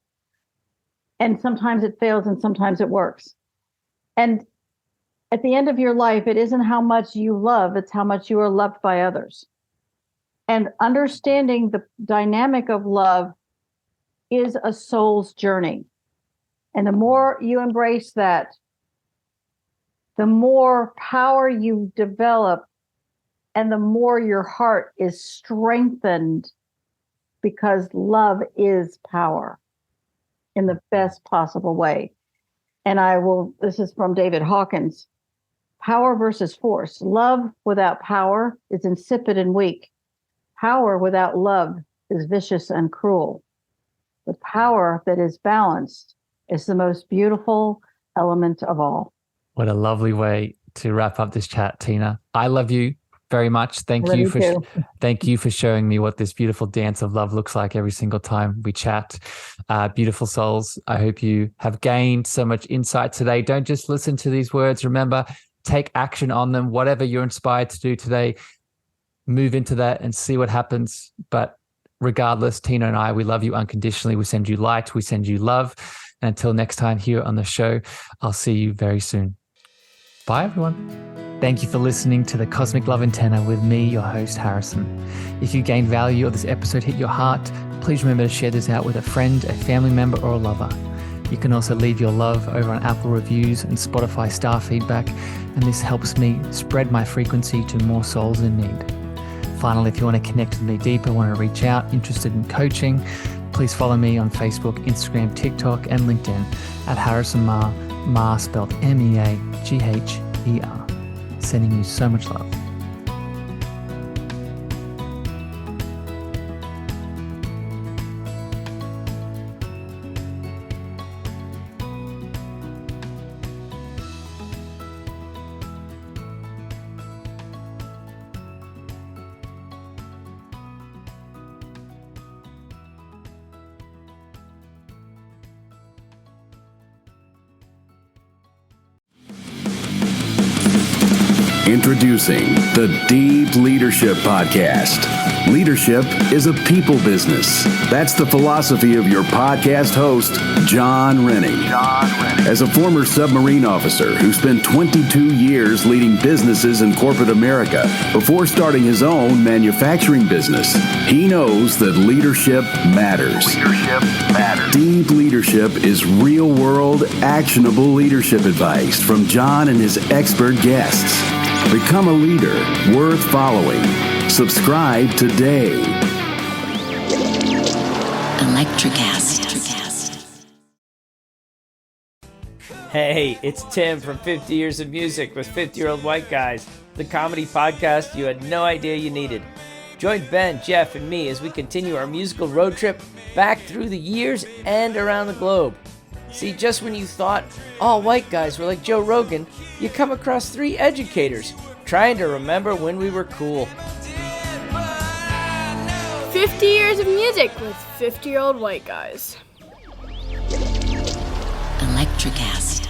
And sometimes it fails and sometimes it works. And at the end of your life, it isn't how much you love, it's how much you are loved by others. And understanding the dynamic of love is a soul's journey. And the more you embrace that, the more power you develop and the more your heart is strengthened, because love is power in the best possible way. And this is from David Hawkins, power versus force. Love without power is insipid and weak. Power without love is vicious and cruel. But power that is balanced is the most beautiful element of all. What
a lovely way to wrap up this chat, Tina. I love you very much. Thank you for showing me what this beautiful dance of love looks like every single time we chat. Beautiful souls, I hope you have gained so much insight today. Don't just listen to these words. Remember, take action on them. Whatever you're inspired to do today, move into that and see what happens. But regardless, Tina and I, we love you unconditionally. We send you light. We send you love. And until next time here on the show, I'll see you very soon. Bye, everyone. Thank you for listening to the Cosmic Love Antenna with me, your host, Harrison. If you gained value or this episode hit your heart, please remember to share this out with a friend, a family member, or a lover. You can also leave your love over on Apple reviews and Spotify star feedback, and this helps me spread my frequency to more souls in need. Finally, if you want to connect with me deeper, want to reach out, interested in coaching, please follow me on Facebook, Instagram, TikTok, and LinkedIn at Harrison Ma, Ma spelled M-E-A-G-H-E-R. Sending you so much love.
Introducing the Deep Leadership Podcast. Leadership is a people business. That's the philosophy of your podcast host, John Rennie. As a former submarine officer who spent 22 years leading businesses in corporate America before starting his own manufacturing business, he knows that leadership matters. Deep Leadership is real-world, actionable leadership advice from John and his expert guests. Become a leader worth following. Subscribe today.
Electricast.
Hey, it's Tim from 50 Years of Music with 50-Year-Old White Guys, the comedy podcast you had no idea you needed. Join Ben, Jeff, and me as we continue our musical road trip back through the years and around the globe. See, just when you thought all white guys were like Joe Rogan, you come across three educators trying to remember when we were cool.
50 Years of Music with 50-Year-Old White Guys. Electricast.